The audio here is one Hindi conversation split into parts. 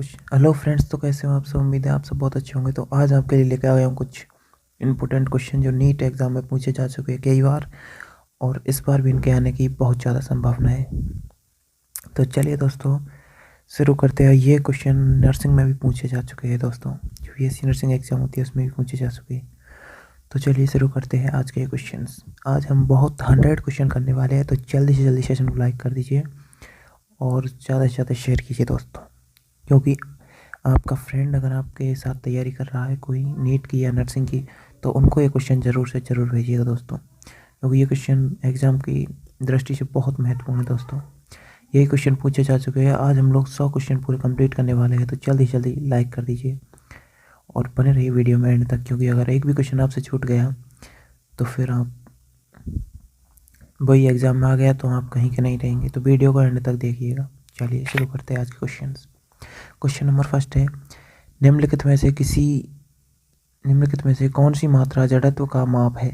कुछ हेलो फ्रेंड्स, तो कैसे हो आप सब। उम्मीद है आप सब बहुत अच्छे होंगे। तो आज आपके लिए लेकर आया हूँ कुछ इंपॉर्टेंट क्वेश्चन जो नीट एग्ज़ाम में पूछे जा चुके हैं कई बार, और इस बार भी इनके आने की बहुत ज़्यादा संभावना है। तो चलिए दोस्तों, शुरू करते हैं। ये क्वेश्चन नर्सिंग में भी पूछे जा चुके हैं दोस्तों, जो बीएससी नर्सिंग एग्ज़ाम होती है उसमें भी पूछे जा चुके हैं। तो चलिए शुरू करते हैं आज के क्वेश्चन। आज हम बहुत 100 क्वेश्चन करने वाले हैं, तो जल्दी से जल्दी सेशन को लाइक कर दीजिए और ज़्यादा से ज़्यादा शेयर कीजिए दोस्तों, क्योंकि आपका फ्रेंड अगर आपके साथ तैयारी कर रहा है कोई नीट की या नर्सिंग की, तो उनको ये क्वेश्चन ज़रूर से ज़रूर भेजिएगा दोस्तों, क्योंकि ये क्वेश्चन एग्ज़ाम की दृष्टि से बहुत महत्वपूर्ण है दोस्तों। यही क्वेश्चन पूछे जा चुके हैं। आज हम लोग 100 क्वेश्चन पूरे कंप्लीट करने वाले हैं, तो जल्दी जल्दी लाइक कर दीजिए और बने रहिए वीडियो में एंड तक, क्योंकि अगर एक भी क्वेश्चन आपसे छूट गया तो फिर आप वही एग्ज़ाम में आ गया तो आप कहीं के नहीं रहेंगे। तो वीडियो को एंड तक देखिएगा। चलिए शुरू करते हैं आज के क्वेश्चन। क्वेश्चन नंबर फर्स्ट है, निम्नलिखित में से कौन सी मात्रा जड़त्व का माप है।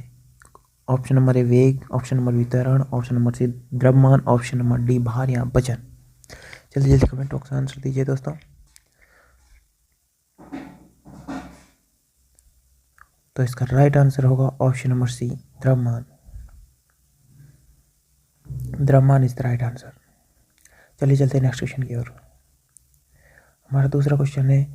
ऑप्शन नंबर ए वेग, ऑप्शन नंबर बी त्वरण, ऑप्शन नंबर सी द्रव्यमान, ऑप्शन नंबर डी भार या वजन। जल्दी जल्दी कमेंट बॉक्स में आंसर दीजिए दोस्तों। तो इसका राइट आंसर होगा ऑप्शन नंबर सी द्रव्यमान। द्रव्यमान इज द राइट आंसर। चलिए चलते हैं नेक्स्ट क्वेश्चन की ओर। हमारा दूसरा क्वेश्चन है,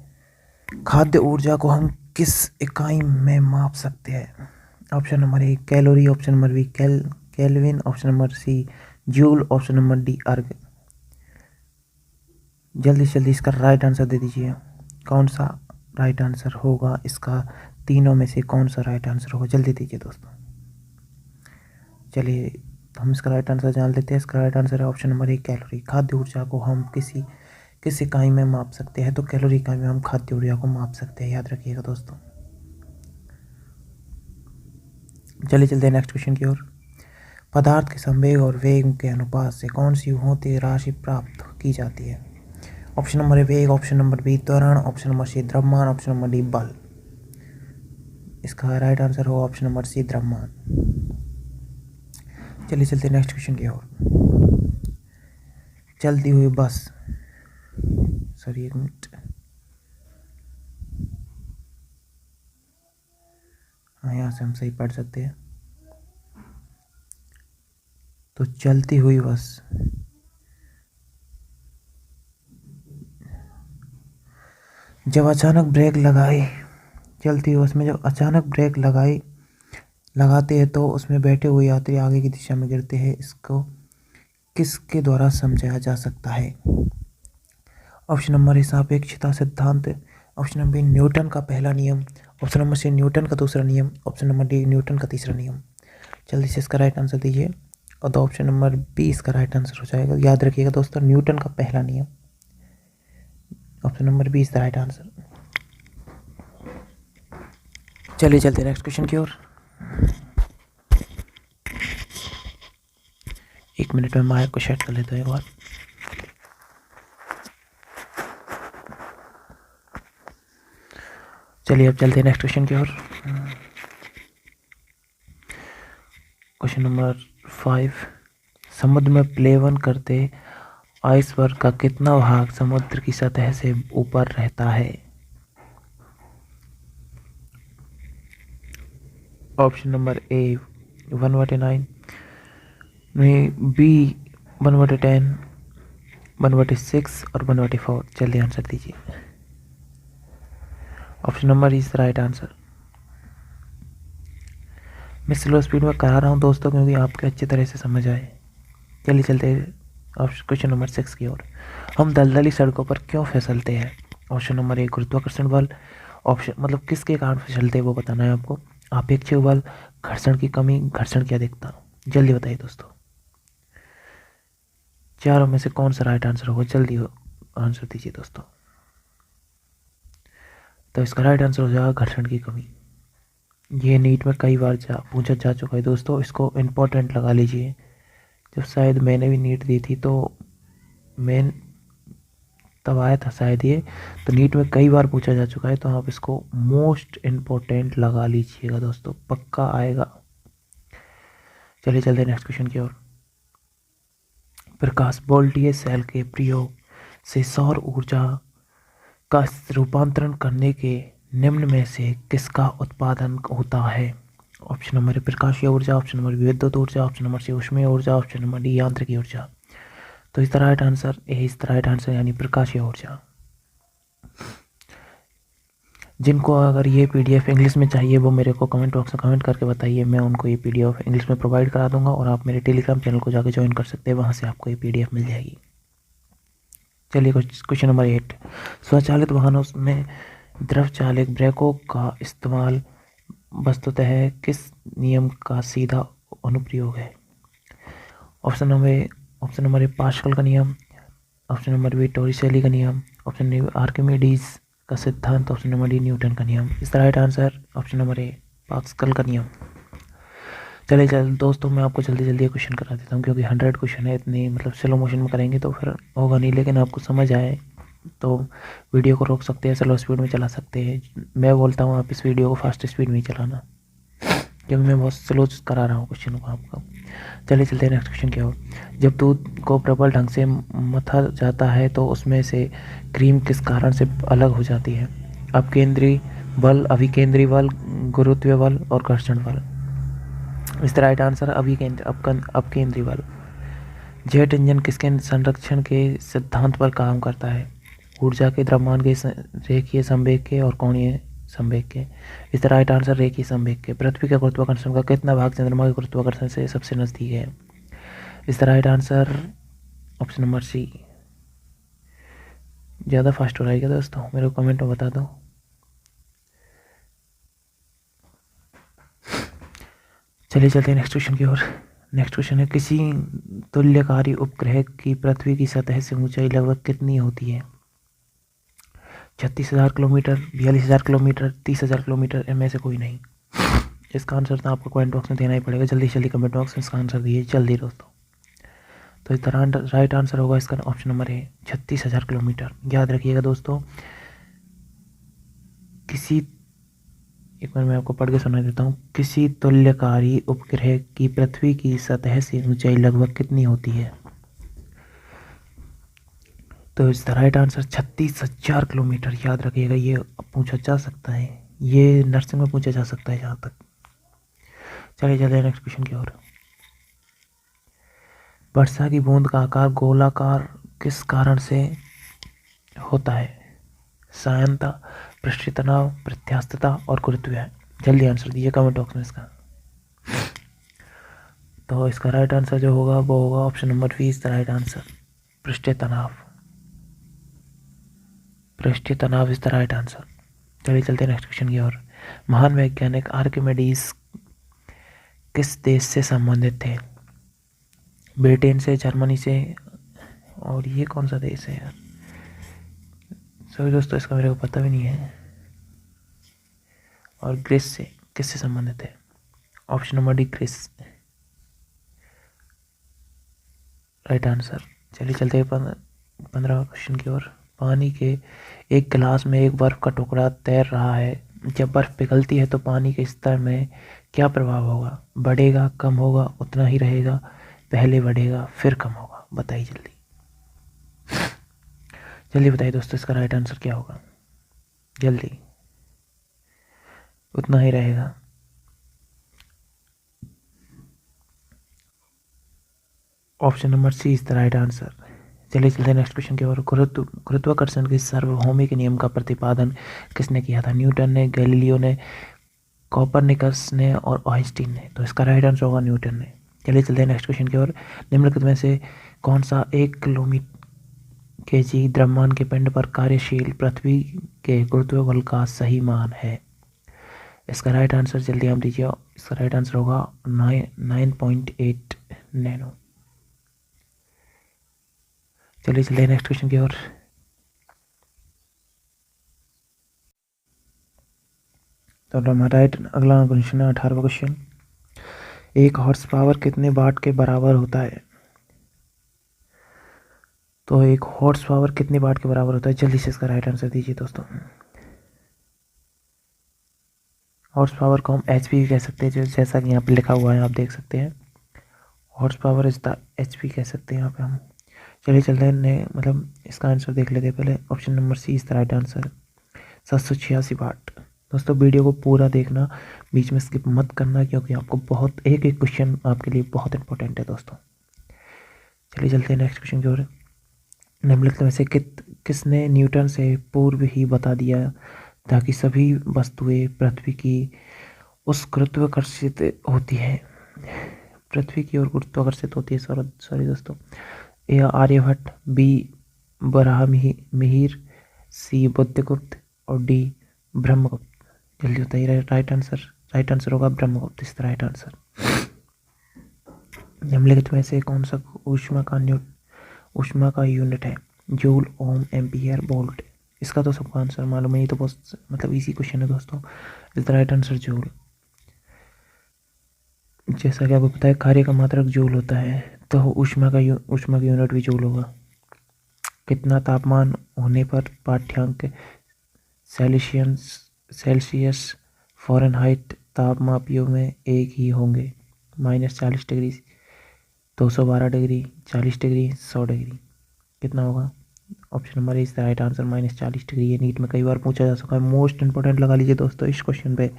खाद्य ऊर्जा को हम किस इकाई में माप सकते हैं। Option number A calorie, option number B kelvin, option number C joule, option number D erg. जल्दी से जल्दी इसका राइट आंसर दे दीजिए। कौन सा राइट आंसर होगा इसका, तीनों में से कौन सा राइट आंसर होगा, जल्दी दीजिए दोस्तों। चलिए हम इसका राइट आंसर जान लेते हैं। इसका राइट आंसर है ऑप्शन नंबर ए कैलोरी। खाद्य ऊर्जा को हम किस इकाई में माप सकते हैं, तो कैलोरी इकाई में हम खाद्य ऊर्जा को माप सकते हैं, याद रखिएगा दोस्तों। चलिए चलते हैं नेक्स्ट क्वेश्चन की ओर। पदार्थ के संवेग और वेग के अनुपात से कौन सी भौतिक राशि प्राप्त की जाती है। ऑप्शन नंबर ए वेग, ऑप्शन नंबर बी त्वरण, ऑप्शन नंबर सी द्रव्यमान, ऑप्शन नंबर डी बल। इसका राइट आंसर होगा ऑप्शन नंबर सी द्रव्यमान। चलिए चलते हैं नेक्स्ट क्वेश्चन की ओर। चलती हुई बस, सॉरी एक मिनट, हाँ यहाँ से हम सही पढ़ सकते हैं। तो चलती हुई बस जब अचानक ब्रेक लगाई, चलती हुई बस में जब अचानक ब्रेक लगाते हैं तो उसमें बैठे हुए यात्री आगे की दिशा में गिरते हैं। इसको किसके द्वारा समझाया जा सकता है। ऑप्शन नंबर ए सापेक्षता सिद्धांत, ऑप्शन नंबर बी न्यूटन का पहला नियम, ऑप्शन नंबर सी न्यूटन का दूसरा नियम, ऑप्शन नंबर डी न्यूटन का तीसरा नियम। जल्दी से इसका राइट आंसर दीजिए, और तो ऑप्शन नंबर बी इसका राइट आंसर हो जाएगा। याद रखिएगा दोस्तों, न्यूटन का पहला नियम। Option number B is the right answer. चलिए चलते नेक्स्ट क्वेश्चन की ओर। एक मिनट में माइक को सेट कर लेता हूँ एक बार। चलिए अब चलते हैं नेक्स्ट क्वेश्चन की ओर। क्वेश्चन नंबर 5, समुद्र में प्लेवन करते आइसबर्ग का कितना भाग समुद्र की सतह से ऊपर रहता है। ऑप्शन नंबर ए 1/9, बी 1/10, 1/6 और 1/4। जल्दी आंसर दीजिए। Option number is the right answer. मैं स्लो स्पीड में करा रहा हूँ दोस्तों, क्योंकि आपके अच्छी तरह से समझ आए। चलिए चलते क्वेश्चन नंबर 6 की ओर। हम दलदली सड़कों पर क्यों फिसलते हैं। ऑप्शन नंबर ए गुरुत्वाकर्षण बल, ऑप्शन मतलब किसके कारण फिसलते हैं वो बताना है आपको। आपेक्षिक बल, घर्षण की कमी, घर्षण की अधिकता। जल्दी बताइए दोस्तों, चारों में से कौन सा राइट आंसर होगा, जल्दी आंसर दीजिए दोस्तों। तो इसका राइट आंसर हो जाएगा घर्षण की कमी। ये नीट में कई बार पूछा जा चुका है दोस्तों, इसको इम्पोर्टेंट लगा लीजिए। जब शायद मैंने भी नीट दी थी तो मैं तब आया था शायद ये, तो नीट में कई बार पूछा जा चुका है, तो आप इसको मोस्ट इम्पोर्टेंट लगा लीजिएगा दोस्तों, पक्का आएगा। चलिए चलते नेक्स्ट क्वेश्चन की ओर। प्रकाश वोल्टीय सेल के प्रयोग से सौर ऊर्जा का रूपांतरण करने के निम्न में से किसका उत्पादन होता है? ऑप्शन नंबर ए प्रकाशीय ऊर्जा, ऑप्शन नंबर बी विद्युत ऊर्जा, ऑप्शन नंबर सी ऊष्मीय ऊर्जा, ऑप्शन नंबर डी यांत्रिकी ऊर्जा। तो इसका राइट आंसर ए, इसका राइट आंसर यानी प्रकाशीय ऊर्जा। जिनको अगर ये पीडीएफ इंग्लिश में चाहिए वो मेरे को कमेंट बॉक्स में कमेंट करके बताइए, मैं उनको ये पीडीएफ इंग्लिश में प्रोवाइड करा दूंगा और आप मेरे टेलीग्राम चैनल को जाकर ज्वाइन कर सकते हैं, वहाँ से आपको ये पीडीएफ मिल जाएगी। चलिए क्वेश्चन नंबर 8, स्वचालित वाहनों में द्रव चालित ब्रेकों का इस्तेमाल वस्तुतः किस नियम का सीधा अनुप्रयोग है? ऑप्शन नंबर ए पास्कल का नियम, ऑप्शन नंबर बी टोरिसेली का नियम, ऑप्शन नंबर आर्किमिडीज का सिद्धांत, ऑप्शन नंबर डी न्यूटन का नियम। इसका राइट आंसर ऑप्शन नंबर ए पास्कल का नियम। चलिए दोस्तों, मैं आपको जल्दी जल्दी क्वेश्चन करा देता हूँ क्योंकि 100 क्वेश्चन है, इतनी मतलब स्लो मोशन में करेंगे तो फिर होगा नहीं, लेकिन आपको समझ आए तो वीडियो को रोक सकते हैं, स्लो स्पीड में चला सकते हैं। मैं बोलता हूँ आप इस वीडियो को फास्ट स्पीड में ही चलाना क्योंकि मैं बहुत स्लो करा रहा हूँ क्वेश्चन को आपको। चलिए चलते हैं नेक्स्ट क्वेश्चन क्या हो। जब दूध को प्रबल ढंग से मथा जाता है तो उसमें से क्रीम किस कारण से अलग हो जाती है? अपकेंद्री बल, अभिकेंद्री बल, गुरुत्वीय बल और घर्षण बल। इसका राइट आंसर अपकेंद्री बल। जेट इंजन किसके संरक्षण के सिद्धांत पर काम करता है? ऊर्जा के, द्रव्यमान के, रेखीय संवेग के और कोणीय संवेग के। इसका राइट आंसर रेखीय संवेग के। पृथ्वी के गुरुत्वाकर्षण का कितना भाग चंद्रमा के गुरुत्वाकर्षण से सबसे नजदीक है? इसका right answer option number C. ज़्यादा फास्ट हो रहा है क्या दोस्तों? मेरे को कमेंट में बता दो। चलिए चलते हैं नेक्स्ट क्वेश्चन की ओर। नेक्स्ट क्वेश्चन है, किसी तुल्यकारी उपग्रह की पृथ्वी की सतह से ऊंचाई लगभग कितनी होती है? 36,000 किलोमीटर, 42,000 किलोमीटर, 30,000 किलोमीटर, इनमें से कोई नहीं। इसका आंसर तो आपको कमेंट बॉक्स में देना ही पड़ेगा। जल्दी जल्दी कमेंट बॉक्स में इसका आंसर दिए जल्दी दोस्तों। तो इसका राइट आंसर होगा इसका ऑप्शन नंबर ए 36,000 किलोमीटर। याद रखिएगा दोस्तों, एक बार मैं आपको पढ़ के सुना देता हूँ। किसी तुल्यकारी उपग्रह की पृथ्वी की सतह से ऊंचाई लगभग कितनी होती है? तो इसका राइट आंसर 36,000 किलोमीटर। याद रखिएगा, ये पूछा जा सकता है, ये नर्सिंग में पूछा जा सकता है जहाँ तक। चलिए चलिए नेक्स्ट क्वेश्चन की ओर। वर्षा की बूंद का आकार गोलाकार किस कारण से होता है? सायनता, पृष्ठीय तनाव, प्रत्यास्थता और गुरुत्वीय। जल्दी आंसर दीजिए कमेंट बॉक्स में इसका। तो इसका राइट आंसर जो होगा वो होगा option number B is the right answer, पृष्ठीय तनाव। पृष्ठीय तनाव इज द राइट आंसर। चलिए चलते हैं नेक्स्ट क्वेश्चन की ओर। महान वैज्ञानिक आर्किमिडीज किस देश से संबंधित थे? ब्रिटेन से, जर्मनी से, और ये कौन सा देश है यार? सॉरी दोस्तों, इसका मेरे को पता भी नहीं है। और ग्रीस से, किससे संबंधित है? Option number D grease, right answer. चलिए चलते हैं 15 क्वेश्चन की ओर। पानी के एक गिलास में एक बर्फ का टुकड़ा तैर रहा है। जब बर्फ पिघलती है तो पानी के स्तर में क्या प्रभाव होगा? बढ़ेगा, कम होगा, उतना ही रहेगा, पहले बढ़ेगा फिर कम होगा? बताइए जल्दी, जल्दी बताइए दोस्तों, इसका राइट आंसर क्या होगा? जल्दी। उतना ही रहेगा। Option number C is the right answer. चलिए चलते हैं नेक्स्ट क्वेश्चन की ओर। गुरुत्वाकर्षण के सार्वभौमिक नियम का प्रतिपादन किसने किया था? न्यूटन ने, गैलीलियो ने, कोपरनिकस ने और आइंस्टीन ने। तो इसका राइट आंसर होगा न्यूटन ने। चलिए चलते हैं नेक्स्ट क्वेश्चन की ओर। निम्नलिखित में से कौन सा 1 किलोमीटर केजी द्रव्यमान के पिंड पर कार्यशील पृथ्वी के गुरुत्वीय बल का सही मान है? इसका राइट आंसर जल्दी आप दीजिए। इसका राइट आंसर होगा 9.8 नैनो। चलिए चलिए नेक्स्ट क्वेश्चन की ओर। तो हमारा अगला क्वेश्चन है 18वां क्वेश्चन। 1 हॉर्स पावर कितने वाट के बराबर होता है? तो 1 हॉर्स पावर कितने वाट के बराबर होता है? जल्दी से इसका राइट आंसर दीजिए दोस्तों। हॉर्स पावर को हम एचपी भी कह सकते हैं, जैसा कि यहाँ पे लिखा हुआ है आप देख सकते हैं। Horse power is the HP कह सकते हैं यहाँ पे हम। चलिए चलते हैं मतलब इसका आंसर देख लेते हैं। पहले option number C is the right answer, 786 watt. दोस्तों वीडियो को पूरा देखना, बीच में स्किप मत करना, क्योंकि आपको बहुत एक एक क्वेश्चन आपके लिए बहुत इंपॉर्टेंट है दोस्तों। चलिए चलते हैं नेक्स्ट क्वेश्चन की ओर। निम्नलिखित में से किसने न्यूटन से पूर्व ही बता दिया ताकि सभी वस्तुएं पृथ्वी की उस गुरुत्वाकर्षित होती है, पृथ्वी की ओर गुरुत्वाकर्षित होती है, सॉरी दोस्तों। ए आर्यभट्ट, बी बराह मिहिर, सी बुद्धगुप्त और डी ब्रह्मगुप्त। जल्दी बताइए राइट आंसर होगा ब्रह्मगुप्त, इस राइट आंसर। निम्नलिखित में से कौन सा ऊष्मा का यूनिट है? जूल, ओम, एम्पियर, वोल्ट। इसका तो सबको आंसर मालूम है, ये तो बहुत मतलब इजी क्वेश्चन है दोस्तों। इस राइट आंसर जूल। जैसा कि आपको पता है कार्य का मात्रक जूल होता है, तो ऊष्मा की यूनिट भी जूल होगा। कितना तापमान होने पर पाठ्यांक सेल्सियस फ़ारेनहाइट तापमापियों में एक ही होंगे? -40 डिग्री, 212 डिग्री, 40 डिग्री, 100 डिग्री। कितना होगा? Option number is the right answer, -40 degree. ये नीट में कई बार पूछा जा चुका है, मोस्ट इंपॉर्टेंट लगा लीजिए दोस्तों इस क्वेश्चन पे।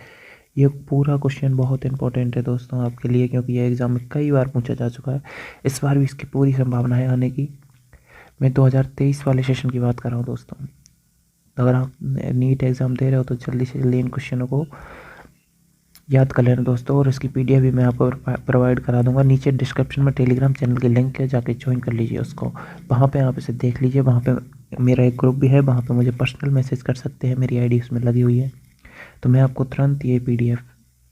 ये पूरा क्वेश्चन बहुत इंपॉर्टेंट है दोस्तों आपके लिए, क्योंकि ये एग्जाम में कई बार पूछा जा चुका है। इस बार भी इसकी पूरी संभावना है आने की। मैं 2023 वाले सेशन की बात कर रहा हूँ दोस्तों। अगर आप नीट एग्ज़ाम दे रहे हो तो जल्दी से जल्दी इन क्वेश्चनों को याद कर लेना दोस्तों, और इसकी पीडीएफ भी मैं आपको प्रोवाइड करा दूंगा। नीचे डिस्क्रिप्शन में टेलीग्राम चैनल की लिंक है, जाके ज्वाइन कर लीजिए उसको। वहाँ पे आप इसे देख लीजिए, वहाँ पे मेरा एक ग्रुप भी है, वहाँ पे मुझे पर्सनल मैसेज कर सकते हैं, मेरी आईडी उसमें लगी हुई है। तो मैं आपको तुरंत ये पीडीएफ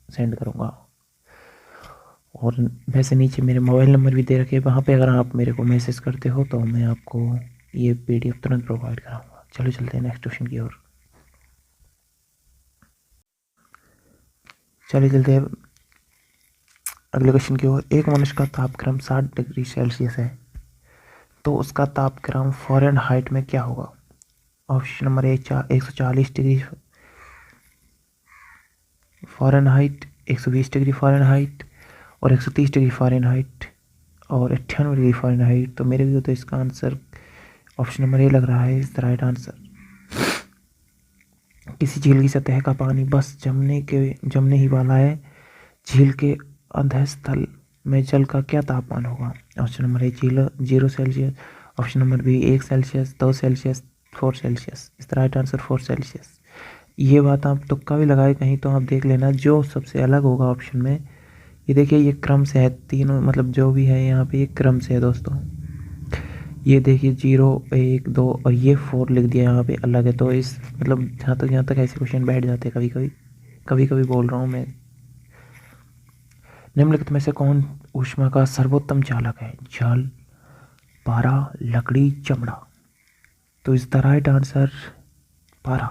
सेंड करूँगा। और वैसे नीचे मेरे मोबाइल नंबर भी दे रखे, वहाँ पे अगर आप मेरे को मैसेज करते हो तो मैं आपको ये पीडीएफ तुरंत प्रोवाइड कराऊँगा। चलो चलते हैं नेक्स्ट क्वेश्चन की ओर। चलिए चलते हैं अगले क्वेश्चन की ओर। एक मनुष्य का तापक्रम 60 डिग्री सेल्सियस है, तो उसका तापक्रम फ़ारेनहाइट में क्या होगा? ऑप्शन नंबर ए 140 डिग्री फ़ारेनहाइट, 120 डिग्री फ़ारेनहाइट और 130 डिग्री फ़ारेनहाइट और 98 डिग्री फ़ारेनहाइट। तो मेरे लिए तो इसका आंसर ऑप्शन नंबर ए लग रहा है, इस द राइट आंसर। किसी झील की सतह का पानी बस जमने ही वाला है, झील के अधस्थल में जल का क्या तापमान होगा? Option number A 0 Celsius, option number B 1 Celsius, 2 Celsius, 4 Celsius. इस राइट आंसर 4 सेल्सियस। ये बात आप तुक्का भी लगाए कहीं तो आप देख लेना, जो सबसे अलग होगा ऑप्शन में। ये देखिए ये क्रम से है, तीनों मतलब जो भी है यहाँ पे ये क्रम से है दोस्तों। ये देखिए 0, 1, 2 और ये 4 लिख दिया यहाँ पे अलग है। तो इस मतलब जहाँ तक ऐसे क्वेश्चन बैठ जाते हैं कभी कभी बोल रहा हूँ मैं। निम्नलिखित में से कौन ऊष्मा का सर्वोत्तम चालक है? जल, पारा, लकड़ी, चमड़ा। तो इस द राइट आंसर पारा।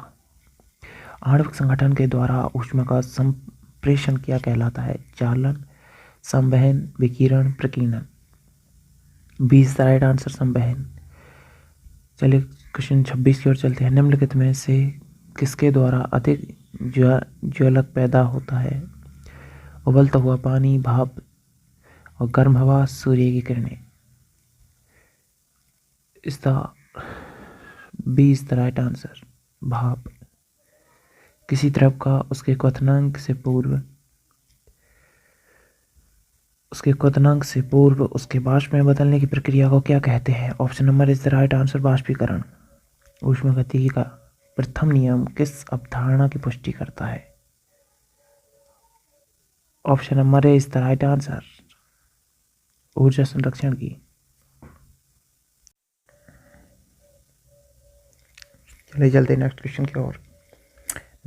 आणविक संगठन के द्वारा ऊष्मा का संप्रेषण क्या कहलाता है? चालन, संवहन, विकिरण, प्रकीर्णन। 20 द राइट आंसर संवहन। चलिए क्वेश्चन 26 की ओर चलते हैं। निम्नलिखित में से किसके द्वारा अधिक ज्वलक पैदा होता है? उबलता हुआ पानी, भाप और गर्म हवा, सूर्य की किरणें। इस the B is the right answer, भाप। किसी द्रव का उसके क्वथनांक से पूर्व उसके वाष्प में बदलने की प्रक्रिया को क्या कहते हैं? Option number is the right answer, वाष्पीकरण। ऊष्मागतिकी का प्रथम नियम किस अवधारणा की पुष्टि करता है? Option number A is the right answer, ऊर्जा संरक्षण की। चलिए चलते नेक्स्ट क्वेश्चन की ओर।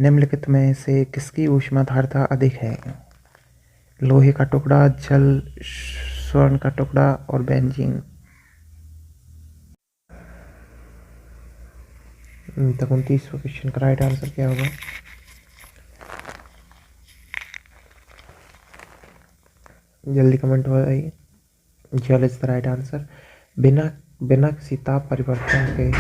निम्नलिखित में से किसकी ऊष्माधारता अधिक है? लोहे का टुकड़ा, जल, स्वर्ण का टुकड़ा और बेंजीन। तक 29वां क्वेश्चन का राइट आंसर क्या होगा? जल्दी कमेंट हो जाइए। जल इज द राइट आंसर। बिना किसी ताप परिवर्तन के,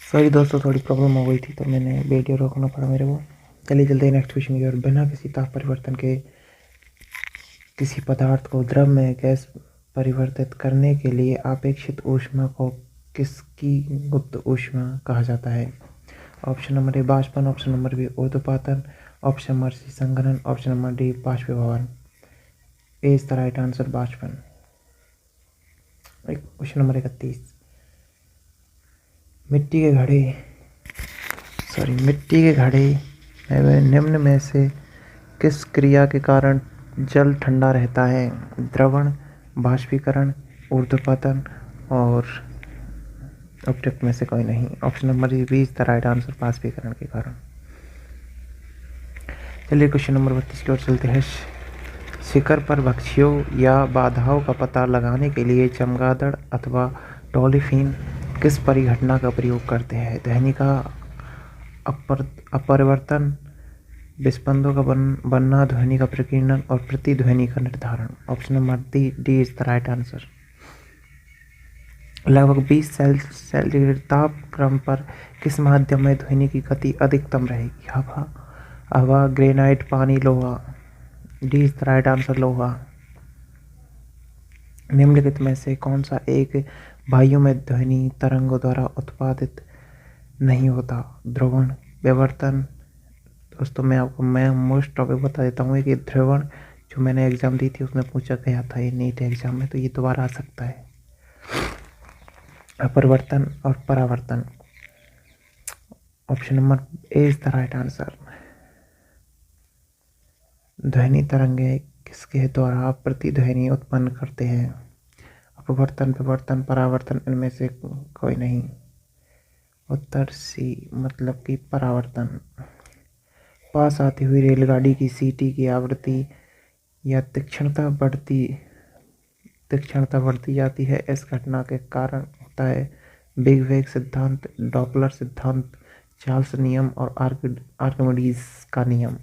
सॉरी दोस्तों थोड़ी प्रॉब्लम हो गई थी तो मैंने वीडियो रोकना पड़ा मेरे को। चलिए जल्दी नेक्स्ट क्वेश्चन की ओर। बिना किसी ताप परिवर्तन के किसी पदार्थ को द्रव में गैस परिवर्तित करने के लिए अपेक्षित ऊष्मा को किसकी गुप्त ऊष्मा कहा जाता है? ऑप्शन नंबर ए बाष्पन, ऑप्शन नंबर बी ऊर्ध्वपातन, ऑप्शन नंबर सी संघनन, ऑप्शन नंबर डी बाष्पीभवन। A is the right answer बाष्पन। क्वेश्चन नंबर 31, मिट्टी के घड़े में निम्न में से किस क्रिया के कारण जल ठंडा रहता है? द्रवण, बाष्पीकरण, ऊर्ध्वपतन और उपयुक्त में से कोई नहीं। Option number B is the right answer बाष्पीकरण के कारण। चलिए क्वेश्चन नंबर 32 की ओर चलते हैं। शिखर पर भक्ष्यों या बाधाओं का पता लगाने के लिए चमगादड़ अथवा डॉल्फिन किस परिघटना का प्रयोग करते हैं? ध्वनि का अपरिवर्तन, विस्पंदों का बनना, ध्वनि का प्रकीर्णन और प्रतिध्वनि का निर्धारण। Option number D is the right answer. लगभग 20 सेंटीग्रेड तापक्रम पर किस माध्यम में ध्वनि की गति अधिकतम रहेगी? हवा, ग्रेनाइट, पानी, लोहा। D is the right answer लोहा। निम्नलिखित में से कौन सा एक वायु में ध्वनि तरंगों द्वारा उत्पादित नहीं होता? ध्रुवण, विवर्तन। दोस्तों मैं मोस्ट टॉपिक बता देता हूँ कि ध्रुवण जो मैंने एग्जाम दी थी उसमें पूछा गया था ये नीट एग्जाम में, तो ये दोबारा आ सकता है। अपरिवर्तन और परावर्तन। Option number A is the right answer. ध्वनि तरंगे किसके द्वारा प्रतिध्वनि उत्पन्न करते हैं? अपवर्तन, विवर्तन, परावर्तन, इनमें से कोई नहीं। उत्तर सी मतलब कि परावर्तन। पास आती हुई रेलगाड़ी की सीटी की आवृत्ति या तीक्ष्णता बढ़ती जाती है। इस घटना के कारण होता है बिग वेग सिद्धांत, डॉपलर सिद्धांत, चार्ल्स नियम और आर्किमिडीज का नियम।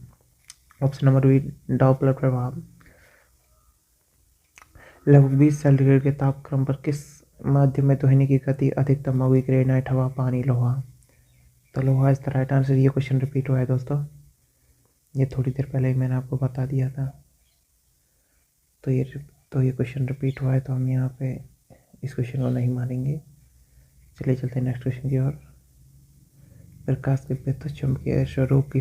ऑप्शन नंबर बी डॉपलर प्रभाव। लगभग 20 सेंटीग्रेड के तापक्रम पर किस माध्यम में ध्वनि की गति अधिकतम होगी? ग्रेनाइट, हवा, पानी, लोहा। तो लोहा इज द राइट आंसर। ये क्वेश्चन रिपीट हुआ है दोस्तों, ये थोड़ी देर पहले ही मैंने आपको बता दिया था। तो ये क्वेश्चन रिपीट हुआ है, तो हम यहाँ पे इस क्वेश्चन को नहीं मानेंगे। चलिए चलते हैं नेक्स्ट क्वेश्चन की ओर। प्रकाश के विद्युत चुंबकीय स्वरूप की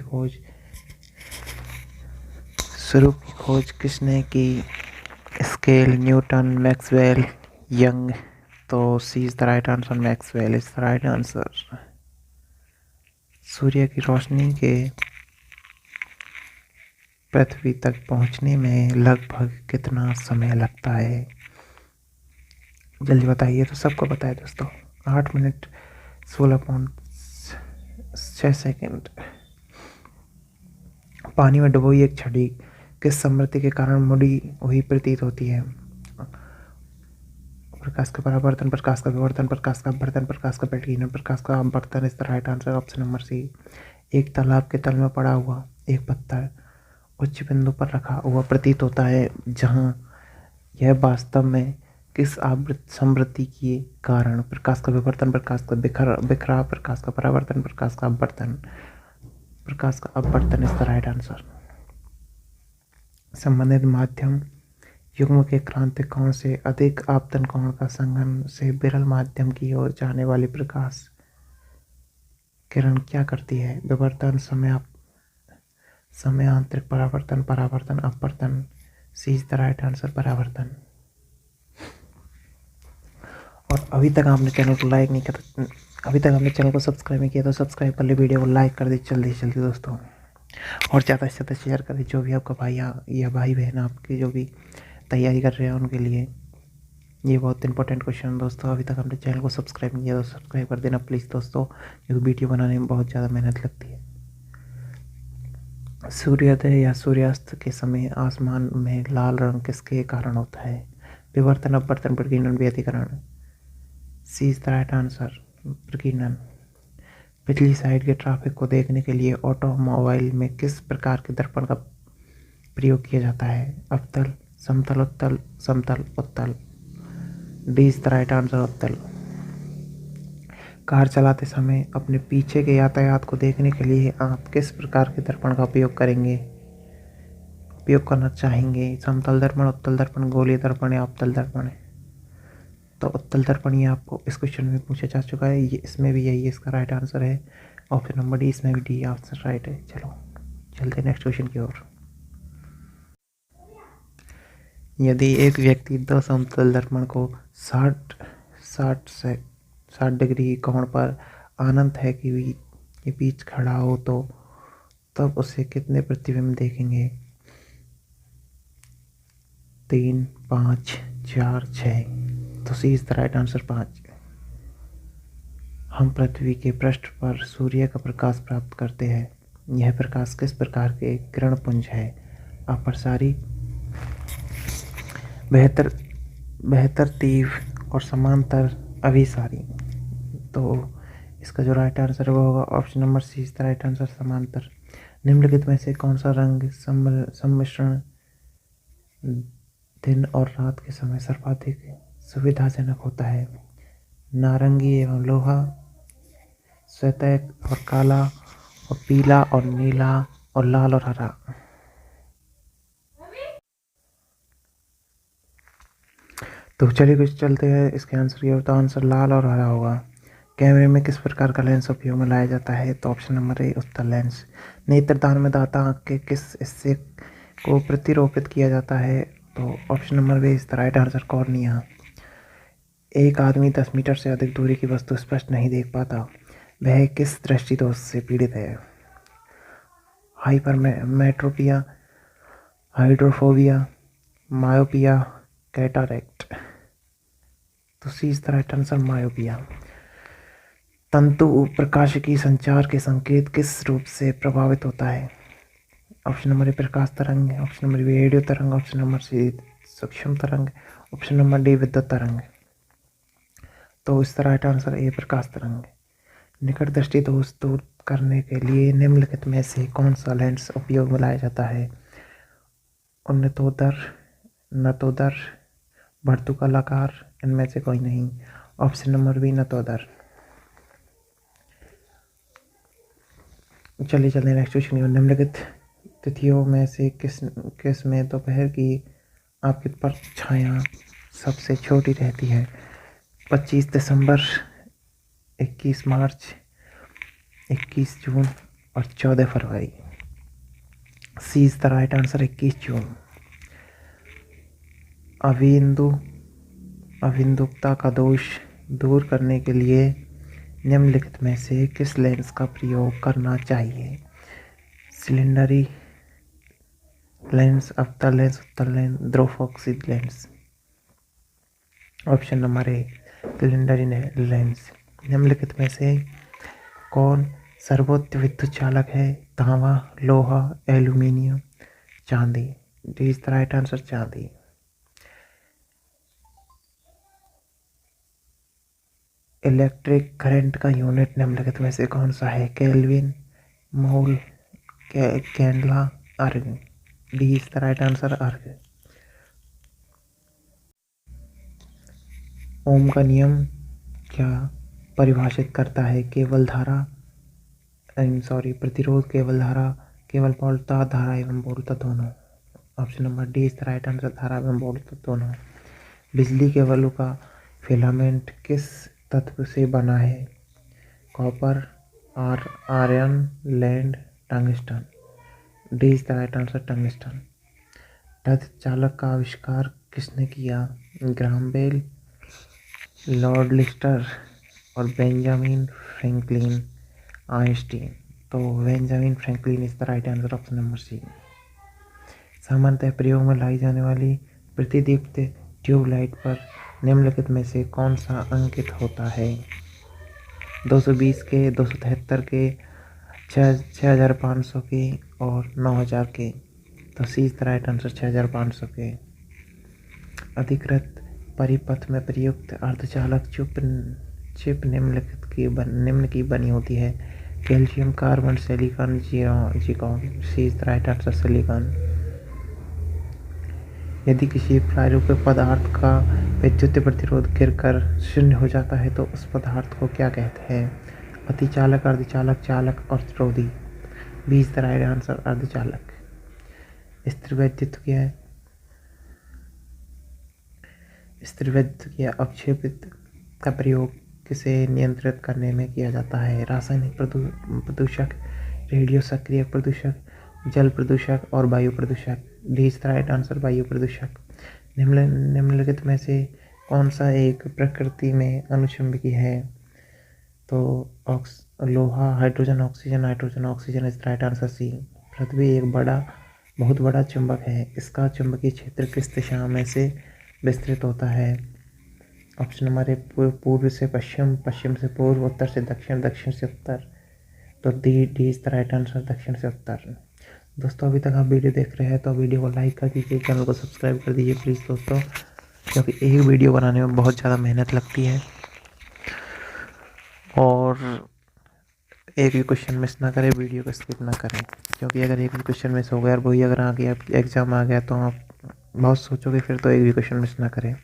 खोज किसने की? स्केल, न्यूटन, मैक्सवेल, यंग। तो C is the right answer. Maxwell is the right answer. सूर्य की रोशनी के पृथ्वी तक पहुंचने में लगभग कितना समय लगता है? जल्दी बताइए। तो सबको पता है दोस्तों, 8 मिनट 16.6 सेकेंड। पानी में डुबोई एक छड़ी किस समृद्धि के कारण मुड़ी हुई प्रतीत होती है? प्रकाश का परावर्तन, प्रकाश का विवर्तन, प्रकाश का अपवर्तन, प्रकाश का प्रकीर्णन, प्रकाश का अपवर्तन is the right answer. Option number C. एक तालाब के तल में पड़ा हुआ एक पत्थर उच्च बिंदु पर रखा हुआ प्रतीत होता है, जहां यह वास्तव में किस समृद्धि के कारण? प्रकाश का विवर्तन, प्रकाश का बिखराव, प्रकाश का परावर्तन, प्रकाश का अपवर्तन। प्रकाश का अपवर्तन इज द राइट आंसर। संबंधित माध्यम युग्म के क्रांतिक कोण से अधिक आपतन कोण का संघनन से विरल माध्यम की ओर जाने वाली प्रकाश किरण क्या करती है? विवर्तन, समयांतरिक परावर्तन, अपवर्तन। सी इज द राइट आंसर परावर्तन। और अभी तक आपने चैनल को लाइक नहीं किया, अभी तक आपने चैनल को सब्सक्राइब नहीं किया तो सब्सक्राइब कर ले, वीडियो को लाइक कर दे जल्दी से जल्दी दोस्तों, और ज़्यादा से ज़्यादा शेयर कर दे। जो भी आपका भाई बहन आपकी जो भी तैयारी कर रहे हैं उनके लिए ये बहुत इंपॉर्टेंट क्वेश्चन है दोस्तों। अभी तक आपने चैनल को सब्सक्राइब नहीं किया तो सब्सक्राइब कर देना प्लीज़ दोस्तों, क्योंकि वीडियो बनाने में बहुत ज़्यादा मेहनत लगती है। सूर्योदय या सूर्यास्त के समय आसमान में लाल रंग किसके कारण होता है? विवर्तन, अपवर्तन, प्रकीर्णन, व्यतिकरण। सी इज द राइट आंसर प्रकीर्णन। पिछली साइड के ट्रैफिक को देखने के लिए ऑटोमोबाइल में किस प्रकार के दर्पण का प्रयोग किया जाता है? अवतल, समतल, उत्तल, समतल, उत्तल। D is the right answer उत्तल। कार चलाते समय अपने पीछे के यातायात को देखने के लिए आप किस प्रकार के दर्पण का उपयोग करना चाहेंगे? समतल दर्पण, उत्तल दर्पण, गोलीय दर्पण या अवतल दर्पण है? तो उत्तल दर्पण ये आपको इस क्वेश्चन में पूछा जा चुका है, ये इसमें भी यही इसका राइट आंसर है। ऑप्शन नंबर डी, इसमें भी डी आंसर राइट है। चलो चलते हैं नेक्स्ट क्वेश्चन की ओर। यदि एक व्यक्ति 2 समतल दर्पण को 60 डिग्री कोण पर अनंत है के बीच खड़ा हो तो तब उसे कितने प्रतिबिंब देखेंगे? 3, 5, 4, 6। तो C is the right answer 5। हम पृथ्वी के पृष्ठ पर सूर्य का प्रकाश प्राप्त करते हैं। यह प्रकाश किस प्रकार के किरण पुंज है? अपसारी, बेहतर तीव्र और समांतर अभिसारी। तो इसका जो राइट आंसर है वो होगा option number C is the right answer, समांतर। निम्नलिखित में से कौन सा रंग सम्मिश्रण दिन और रात के समय सर्वाधिक सुविधाजनक होता है? नारंगी एवं लोहा, श्वेत और काला, और पीला और नीला, और लाल और हरा। तो चलिए कुछ चलते हैं इसके आंसर की ओर। तो आंसर लाल और हरा होगा। कैमरे में किस प्रकार का लेंस उपयोग में लाया जाता है? तो ऑप्शन नंबर ए, उत्तल लेंस। नेत्रदान में दाता आंख के किस हिस्से को प्रतिरोपित किया जाता है? तो option number B is the right answer, cornea. एक आदमी 10 मीटर से अधिक दूरी की वस्तु स्पष्ट नहीं देख पाता, वह किस दृष्टि दोष से पीड़ित है? Hypermetropia, hydrophobia, myopia, cataract. तो C is the right answer, myopia. तंतु प्रकाशिकी संचार के संकेत किस रूप से प्रभावित होता है? ऑप्शन नंबर ए, प्रकाश तरंग, ऑप्शन नंबर बी, रेडियो तरंग, ऑप्शन नंबर सी, सूक्ष्म तरंग, ऑप्शन नंबर डी, विद्युत तरंग। तो इसका राइट आंसर ए, प्रकाश तरंग। निकट दृष्टि दोष दूर करने के लिए निम्नलिखित में से कौन सा लेंस उपयोग में लाया जाता है? उन्नतोदर, नतोदर, वर्तुकालाकार, इनमें से कोई नहीं। ऑप्शन नंबर बी, नतोदर। चलिए चलते हैं नेक्स्ट क्वेश्चन। निम्नलिखित तिथियों में से किस में दोपहर की आपकी परछाया सबसे छोटी रहती है? 25 दिसंबर, 21 मार्च, 21 जून और 14 फरवरी। सी इज द राइट आंसर, 21 जून। अविंदुकता का दोष दूर करने के लिए निम्नलिखित में से किस लेंस का प्रयोग करना चाहिए? सिलेंडरी लेंस, अवतल लेंस, उत्तल लेंस, ध्रुवोक्सी lens. Option number A, cylindrical lens. निम्नलिखित में से कौन सर्वोच्च विद्युत चालक है? तांबा, लोहा, एल्यूमिनियम, चांदी। D is the right answer, चांदी। इलेक्ट्रिक करंट का यूनिट निम्नलिखित में से कौन सा है? केल्विन, मोल, कैंडला, अर्ग। D is the right answer, अर्ग। ओम का नियम क्या परिभाषित करता है? केवल धारा, प्रतिरोध, केवल धारा, केवल वोल्टता, धारा एवं वोल्टता दोनों। Option number D is the right answer, धारा एवं वोल्टता दोनों। बिजली के बल्ब का फिलामेंट किस तत्व से बना है? Copper, iron, land, tungsten. D is the right answer, tungsten. तथ चालक का आविष्कार किसने किया? ग्राहम बेल, लॉर्ड लिस्टर और बेंजामिन फ्रैंकलिन आइंस्टीन। तो Benjamin Franklin is the right answer, option number C. सामान्यतः प्रयोग में लाई जाने वाली प्रतिदीप्त ट्यूबलाइट पर निम्नलिखित में से कौन सा अंकित होता है? 220 के, 273 के, 6500 के और 9000 के। तो C is the right answer, 6500 के। अधिकृत परिपथ में प्रयुक्त अर्धचालक चिप निम्न की बनी होती है? Calcium, carbon, silicon, zircon. C is the right answer, silicon. यदि किसी प्रारूपिक पदार्थ का विद्युत प्रतिरोध गिरकर शून्य हो जाता है तो उस पदार्थ को क्या कहते हैं? अतिचालक, अर्धचालक, चालक और रोधी। B is the right answer, अर्धचालक। स्थिर विद्युत क्या है? स्त्रीवृत्त या अक्षेपित का प्रयोग किसे नियंत्रित करने में किया जाता है? रासायनिक प्रदूषक, रेडियो सक्रिय प्रदूषक, जल प्रदूषक और वायु प्रदूषक। D is the right answer, वायु प्रदूषक। निम्नलिखित में से कौन सा एक प्रकृति में अनुचुंबकीय है? तो लोहा, hydrogen oxygen is the right answer, C. पृथ्वी एक बहुत बड़ा चुंबक है। इसका चुंबकीय क्षेत्र किस दिशा में से विस्तृत होता है? ऑप्शन नंबर ए पूर्व से पश्चिम, पश्चिम से पूर्व, उत्तर से दक्षिण, दक्षिण से उत्तर। तो D is the right answer, दक्षिण से उत्तर। दोस्तों अभी तक आप वीडियो देख रहे हैं तो वीडियो को लाइक कर दीजिए, चैनल को सब्सक्राइब कर दीजिए प्लीज़ दोस्तों, क्योंकि एक वीडियो बनाने में बहुत ज़्यादा मेहनत लगती है। और एक भी क्वेश्चन मिस ना करें, वीडियो को स्किप ना करें, क्योंकि अगर एक भी क्वेश्चन मिस हो गया और वही अगर आ गया एग्ज़ाम आ गया तो आप बहुत सोचोगे फिर, तो एक भी क्वेश्चन मिस ना करें।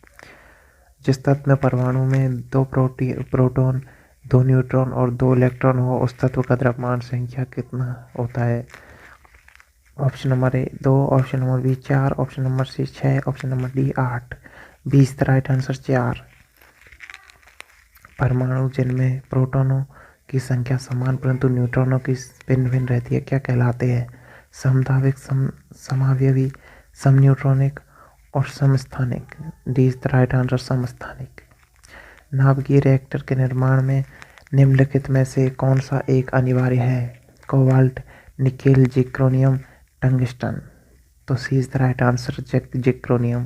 जिस तत्व में परमाणु में 2 प्रोटॉन, 2 न्यूट्रॉन और 2 इलेक्ट्रॉन हो, उस तत्व का द्रव्यमान संख्या कितना होता है? Option number A 2, option number B 4, option number C 6, option number D 8। B is the right answer, 4। परमाणु जिनमें प्रोटॉनों की संख्या समान परंतु न्यूट्रॉनों की भिन्न भिन्न रहती है क्या कहलाते हैं? समधाविक, समावयवी, समन्यूट्रॉनिक और समस्थानिक। D is the right answer, समस्थानिक। नाभिकीय रिएक्टर के निर्माण में निम्नलिखित में से कौन सा एक अनिवार्य है? Cobalt, nickel, zirconium, tungsten. तो C is the right answer, zirconium.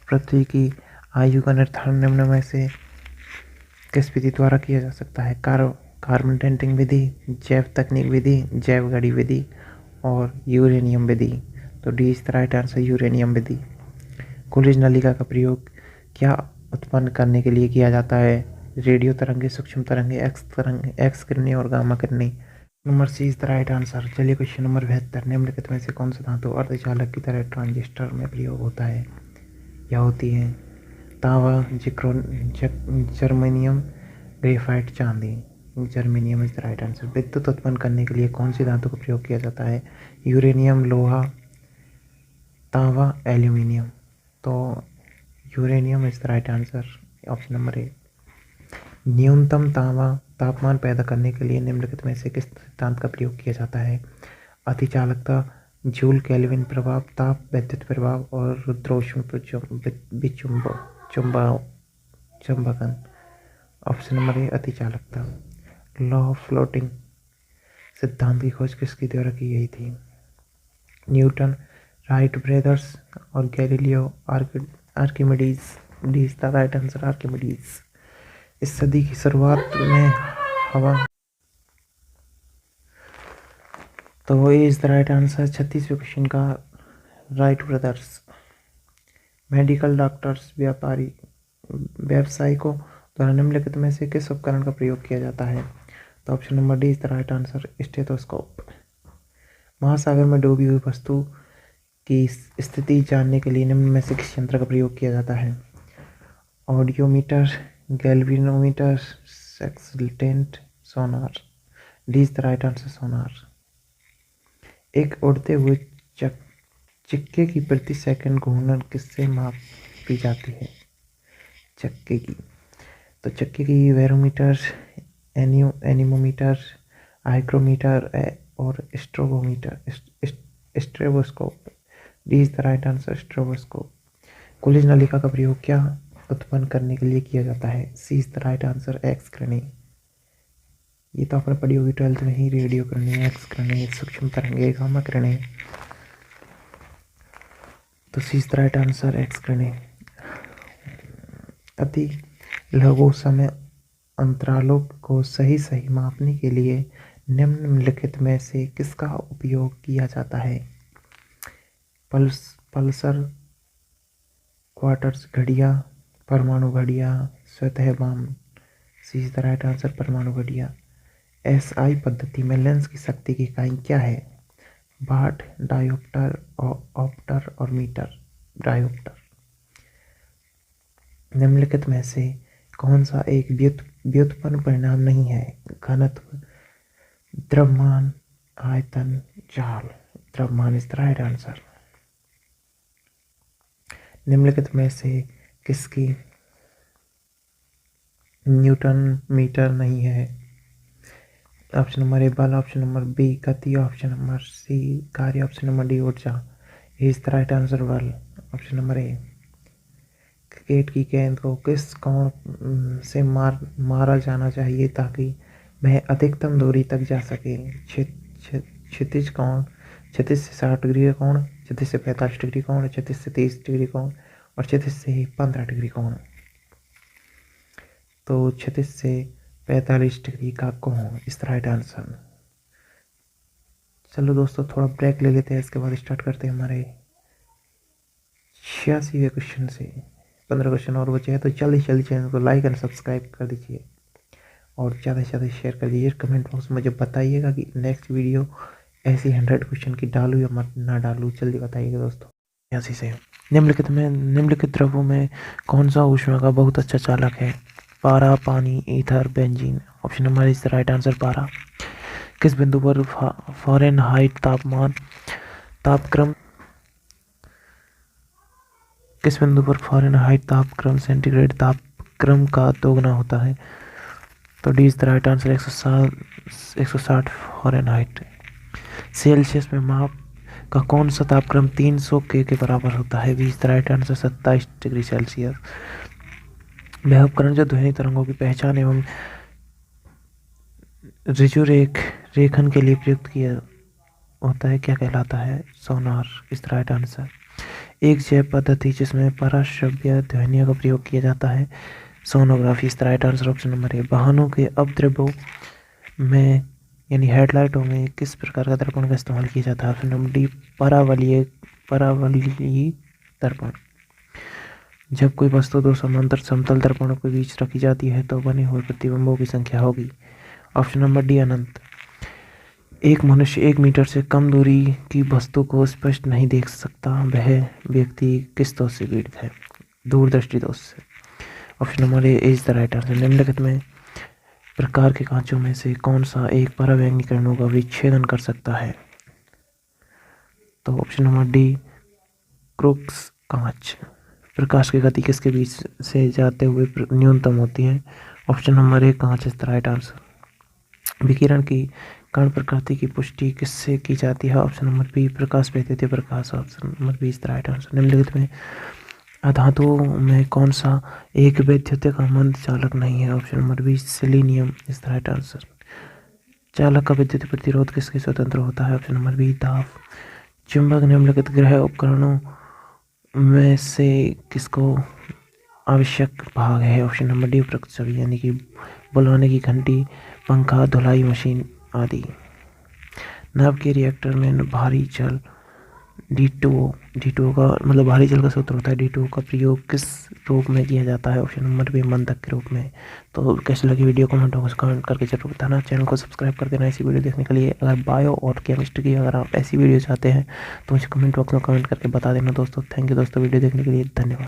पृथ्वी की आयु का निर्धारण निम्न में से किस विधि द्वारा किया जा सकता है? कार्बन डेटिंग विधि, जैव तकनीक विधि, जैव घड़ी विधि और यूरेनियम विधि। तो D is the right answer, uranium Vidhi. Coolidge नलिका का प्रयोग क्या उत्पन्न करने के लिए किया जाता है? रेडियो तरंगे, सूक्ष्म तरंगे, एक्स किरणें और गामा किरणें। Number C is the right answer. चलिए क्वेश्चन नंबर 72, निम्नलिखित में से कौन सा धातु अर्धचालक की तरह ट्रांजिस्टर में प्रयोग होता है या होती है? तांबा, जर्मेनियम, ग्रेफाइट, चांदी। Germanium is the right answer. विद्युत उत्पन्न करने के लिए कौन सी धातु का प्रयोग किया जाता है? यूरेनियम, लोहा, तांबा, एल्यूमिनियम। तो uranium is the right answer, option number ए। न्यूनतम तापमान पैदा करने के लिए निम्नलिखित में से किस सिद्धांत का प्रयोग किया जाता है? अतिचालकता, जूल केल्विन प्रभाव, ताप विद्युत प्रभाव और रुद्रोष्म चुंबकन। ऑप्शन नंबर ए अतिचालकता। लॉ ऑफ फ्लोटिंग सिद्धांत की खोज किसके द्वारा की गई थी? न्यूटन, राइट ब्रदर्स और Galileo, Archimedes. D is the right answer, Archimedes. इस सदी की शुरुआत में हवा, तो वो इज द राइट आंसर 36वें क्वेश्चन का, राइट ब्रदर्स। मेडिकल डॉक्टर्स, व्यवसायिकों द्वारा निम्नलिखित में से किस उपकरण का प्रयोग किया जाता है? तो option number D is the right answer, stethoscope. महासागर में डूबी हुई वस्तु की स्थिति जानने के लिए निम्न में से किस यंत्र का प्रयोग किया जाता है? Audiometer, galvanometer, sextant, sonar. D is the right answer, sonar. एक उड़ते हुए चक्के की प्रति सेकंड घूर्णन किससे मापी जाती है? चक्के की, तो चक्के की बैरोमीटर, एनीमोमीटर, हाइग्रोमीटर और stroboscope. D is the right answer, stroboscope. Coolidge नलिका का प्रयोग क्या उत्पन्न करने के लिए किया जाता है? C is the right answer, X किरणें। ये तो आपने पढ़ी होगी 12th में ही, रेडियो किरणें, एक्स किरणें, सूक्ष्म तरंगे, गामा किरणें। तो C is the right answer, X किरणें। अति लघु समय अंतरालों को सही मापने के लिए निम्नलिखित में से किसका उपयोग किया जाता है? पल्सर, क्वार्ट्ज घड़ियाँ, परमाणु घड़ियाँ, स्वतः बाम। C is the right answer, परमाणु घड़ियाँ। एसआई पद्धति में लेंस की शक्ति की इकाई क्या है? वाट, डायोप्टर, ऑप्टर और मीटर। डायोप्टर। निम्नलिखित में से कौन सा एक व्युत्पन्न परिणाम नहीं है? घनत्व, द्रव्यमान, आयतन, जाल। द्रव्यमान इज द राइट आंसर। निम्नलिखित में से किसकी? न्यूटन मीटर नहीं है। ऑप्शन नंबर ए बल, ऑप्शन नंबर बी गति, ऑप्शन नंबर सी कार्य, ऑप्शन नंबर डी ऊर्जा। इज द राइट आंसर बल, ऑप्शन नंबर ए। क्रिकेट की गेंद को किस कोण से मारा जाना चाहिए ताकि वह अधिकतम दूरी तक जा सके? क्षितिज कोण, क्षितिज से 60 डिग्री का कोण, क्षितिज से 45 डिग्री कोण, क्षितिज से 30 डिग्री कोण और क्षितिज से 15 डिग्री कोण। तो क्षितिज से 45 डिग्री का कोण इस राइट आंसर। चलो दोस्तों थोड़ा ब्रेक ले लेते हैं, इसके बाद स्टार्ट करते हैं हमारे 86वें क्वेश्चन से। 15 क्वेश्चन और बचे हैं, तो जल्दी जल्दी चैनल को लाइक एंड सब्सक्राइब कर दीजिए और ज़्यादा से ज़्यादा शेयर कर दीजिए। कमेंट बॉक्स में मुझे बताइएगा कि नेक्स्ट वीडियो ऐसी 100 क्वेश्चन की डालूँ या मत ना डालूँ, जल्दी बताइएगा दोस्तों। यहाँ से निम्नलिखित द्रवों में कौन सा ऊष्मा का बहुत अच्छा चालक है? पारा, पानी, ether, benzene. Option number is the right answer पारा। किस बिंदु पर फ़ारेनहाइट तापक्रम सेंटीग्रेड तापक्रम का दोगुना होता है? तो D is the right answer 160 Fahrenheit. Celsius में माप का कौन सा तापक्रम 300 के बराबर होता है? B is the right answer 27 degree Celsius. वह उपकरण जो ध्वनि तरंगों की पहचान एवं ऋजु रेखन के लिए प्रयुक्त किया होता है क्या कहलाता है? सोनार इज द राइट आंसर। एक जैव पद्धति जिसमें पराश्रव्य ध्वनियों का प्रयोग किया जाता है? Sonography is the right answer, option number ए। वाहनों के अपद्रव्यों में यानी हेडलाइटों में किस प्रकार का दर्पण का इस्तेमाल किया जाता है? ऑप्शन नंबर डी परावलयी दर्पण। जब कोई वस्तु दो समांतर समतल दर्पणों के बीच रखी जाती है तो बने हुए प्रतिबिंबों की संख्या होगी? ऑप्शन नंबर डी अनंत। एक मनुष्य 1 मीटर से कम दूरी की वस्तु को स्पष्ट नहीं देख सकता, वह व्यक्ति किस दोष से पीड़ित है? दूरदृष्टि दोष से। Option number A is the right answer. निम्नलिखित में प्रकार के कांचों में से कौन सा एक परावैंगी किरणों का विच्छेदन कर सकता है? तो ऑप्शन नंबर डी क्रूक्स कांच। प्रकाश की गति किसके बीच से जाते हुए न्यूनतम होती है? ऑप्शन नंबर ए कांच इज द राइट आंसर। विकिरण की कण प्रकृति की पुष्टि किससे की जाती है? ऑप्शन नंबर बी प्रकाश वैद्युतीय प्रकाश, option number B is the right answer. निम्नलिखित में अधातुओं में कौन सा एक वैद्युतीय का मंद चालक नहीं है? Option number B selenium is the right answer. चालक का विद्युत प्रतिरोध किसके स्वतंत्र होता है? ऑप्शन नंबर बी दाब। चुंबक निम्नलिखित गृह उपकरणों में से किसको आवश्यक भाग है? ऑप्शन नंबर डी उपरोक्त सभी, यानी कि बुलाने की घंटी, पंखा, धुलाई मशीन आदि। नाभ के रिएक्टर में भारी जल D2O का मतलब भारी जल का सूत्र होता है। D2O का प्रयोग किस रूप में किया जाता है? ऑप्शन नंबर बी मंदक के रूप में। तो कैसी लगी वीडियो कमेंट बॉक्स कमेंट करके जरूर बताना। चैनल को सब्सक्राइब कर देना ऐसी वीडियो देखने के लिए। अगर बायो और केमिस्ट्री की अगर आप ऐसी वीडियो चाहते हैं तो मुझे कमेंट बॉक्स में कमेंट करके बता देना दोस्तों। थैंक यू दोस्तों वीडियो देखने के लिए, धन्यवाद।